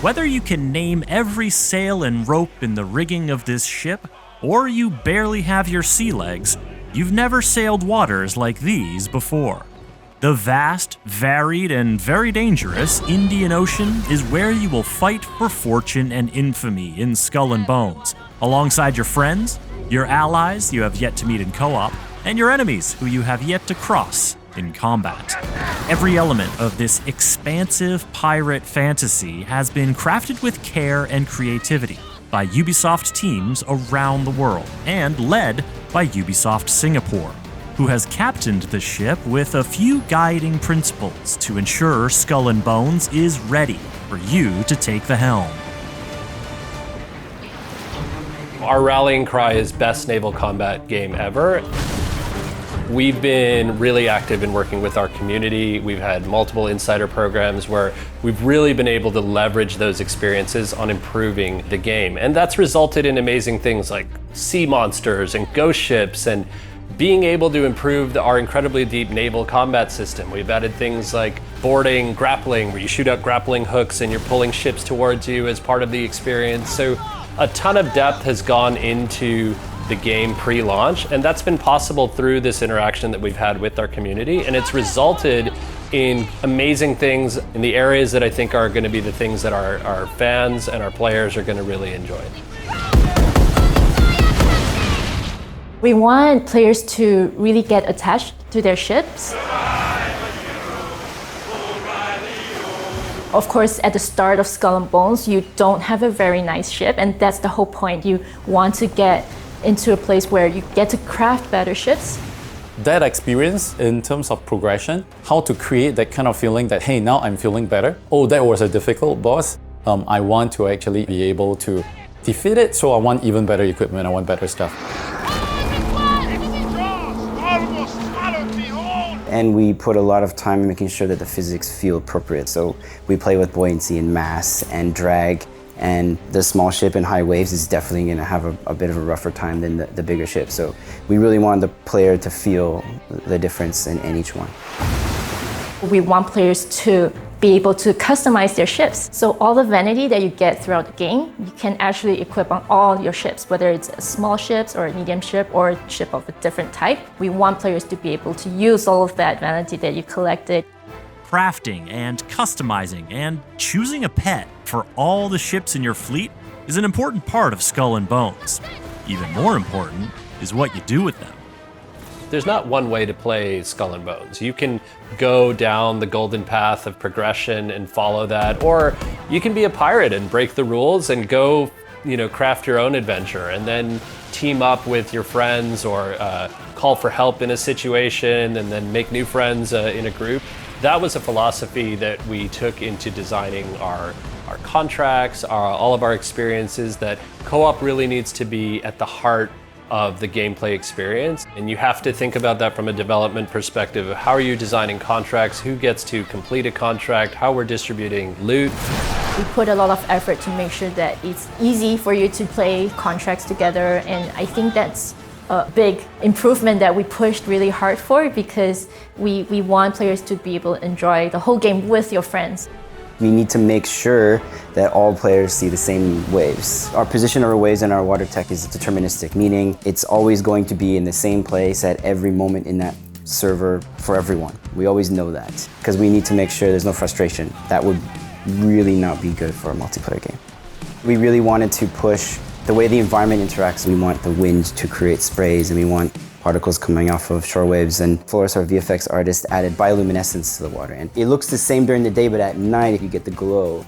Whether you can name every sail and rope in the rigging of this ship, or you barely have your sea legs, you've never sailed waters like these before. The vast, varied, and very dangerous Indian Ocean is where you will fight for fortune and infamy in Skull and Bones, alongside your friends, your allies you have yet to meet in co-op, and your enemies who you have yet to cross in combat. Every element of this expansive pirate fantasy has been crafted with care and creativity by Ubisoft teams around the world, and led by Ubisoft Singapore, who has captained the ship with a few guiding principles to ensure Skull and Bones is ready for you to take the helm. Our rallying cry is best naval combat game ever. We've been really active in working with our community. We've had multiple insider programs where we've really been able to leverage those experiences on improving the game. And that's resulted in amazing things like sea monsters and ghost ships, and being able to improve our incredibly deep naval combat system. We've added things like boarding, grappling, where you shoot out grappling hooks and you're pulling ships towards you as part of the experience. So a ton of depth has gone into the game pre-launch, and that's been possible through this interaction that we've had with our community, and it's resulted in amazing things in the areas that I think are going to be the things that our fans and our players are going to really enjoy. We want players to really get attached to their ships. Of course, at the start of Skull and Bones, you don't have a very nice ship, and that's the whole point. You want to get into a place where you get to craft better ships. That experience in terms of progression, how to create that kind of feeling that, hey, now I'm feeling better. Oh, that was a difficult boss. I want to actually be able to defeat it, so I want even better equipment, I want better stuff. And we put a lot of time in making sure that the physics feel appropriate. So we play with buoyancy and mass and drag. And the small ship in high waves is definitely going to have a bit of a rougher time than the bigger ship. So we really want the player to feel the difference in each one. We want players to be able to customize their ships. So all the vanity that you get throughout the game, you can actually equip on all your ships, whether it's a small ships or a medium ship or a ship of a different type. We want players to be able to use all of that vanity that you collected. Crafting and customizing and choosing a pet for all the ships in your fleet is an important part of Skull and Bones. Even more important is what you do with them. There's not one way to play Skull and Bones. You can go down the golden path of progression and follow that, or you can be a pirate and break the rules and go, craft your own adventure and then team up with your friends, or call for help in a situation and then make new friends in a group. That was a philosophy that we took into designing our contracts, all of our experiences, that co-op really needs to be at the heart of the gameplay experience. And you have to think about that from a development perspective of how are you designing contracts, who gets to complete a contract, how we're distributing loot. We put a lot of effort to make sure that it's easy for you to play contracts together, and I think that's a big improvement that we pushed really hard for, because we want players to be able to enjoy the whole game with your friends. We need to make sure that all players see the same waves. Our position of our waves in our water tech is deterministic, meaning it's always going to be in the same place at every moment in that server for everyone. We always know that, because we need to make sure there's no frustration. That would really not be good for a multiplayer game. We really wanted to push the way the environment interacts. We want the wind to create sprays, and we want particles coming off of shore waves. And Flores, our VFX artist, added bioluminescence to the water. And it looks the same during the day, but at night you get the glow.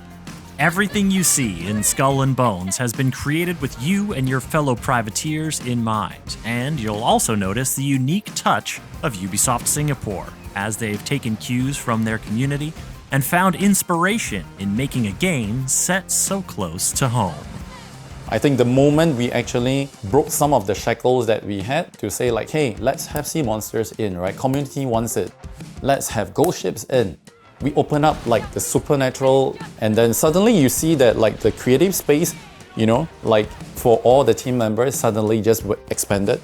Everything you see in Skull and Bones has been created with you and your fellow privateers in mind. And you'll also notice the unique touch of Ubisoft Singapore, as they've taken cues from their community and found inspiration in making a game set so close to home. I think the moment we actually broke some of the shackles that we had to say like, hey, let's have sea monsters in, right? Community wants it. Let's have ghost ships in. We open up like the supernatural, and then suddenly you see that like the creative space, like for all the team members suddenly just expanded.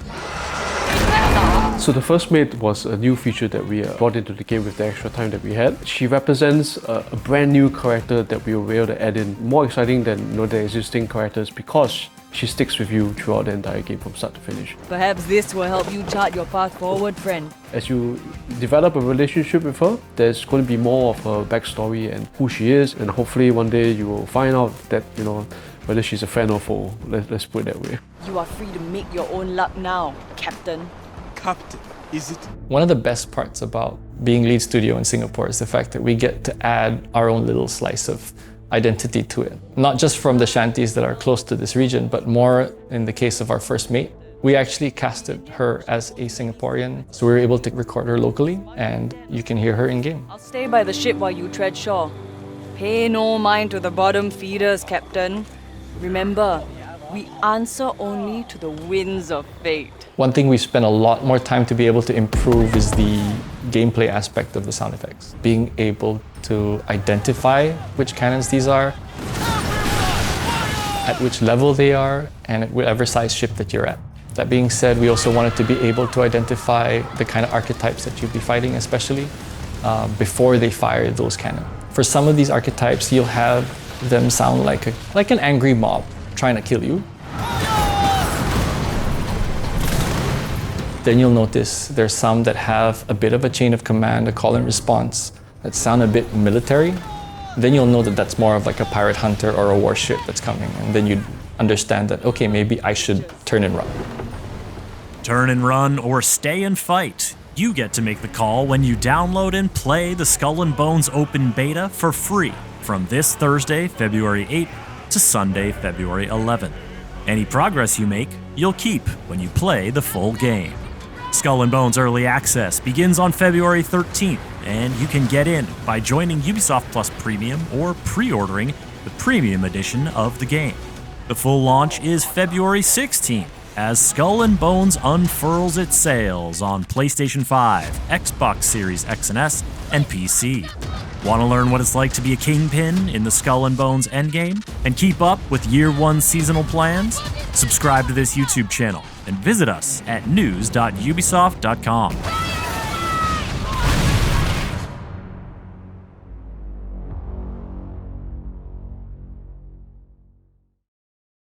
So the first mate was a new feature that we brought into the game with the extra time that we had. She represents a brand new character that we were able to add in, more exciting than the existing characters because she sticks with you throughout the entire game from start to finish. Perhaps this will help you chart your path forward, friend. As you develop a relationship with her, there's going to be more of her backstory and who she is, and hopefully one day you will find out that, whether she's a friend or foe. Let's put it that way. You are free to make your own luck now, Captain. Captain, is it? One of the best parts about being lead studio in Singapore is the fact that we get to add our own little slice of identity to it. Not just from the shanties that are close to this region, but more in the case of our first mate. We actually casted her as a Singaporean, so we were able to record her locally, and you can hear her in-game. I'll stay by the ship while you tread shore. Pay no mind to the bottom feeders, Captain. Remember, we answer only to the winds of fate. One thing we've spent a lot more time to be able to improve is the gameplay aspect of the sound effects. Being able to identify which cannons these are, at which level they are, and at whatever size ship that you're at. That being said, we also wanted to be able to identify the kind of archetypes that you'll be fighting, especially before they fire those cannons. For some of these archetypes, you'll have them sound like an angry mob trying to kill you. Then you'll notice there's some that have a bit of a chain of command, a call and response, that sound a bit military. Then you'll know that that's more of like a pirate hunter or a warship that's coming, and then you'd understand that, okay, maybe I should turn and run. Turn and run or stay and fight. You get to make the call when you download and play the Skull and Bones Open Beta for free from this Thursday, February 8th to Sunday, February 11th. Any progress you make, you'll keep when you play the full game. Skull and Bones Early Access begins on February 13th, and you can get in by joining Ubisoft Plus Premium or pre-ordering the Premium Edition of the game. The full launch is February 16th, as Skull and Bones unfurls its sails on PlayStation 5, Xbox Series X and S, and PC. Want to learn what it's like to be a kingpin in the Skull and Bones endgame and keep up with Year 1 seasonal plans? Subscribe to this YouTube channel and visit us at news.ubisoft.com.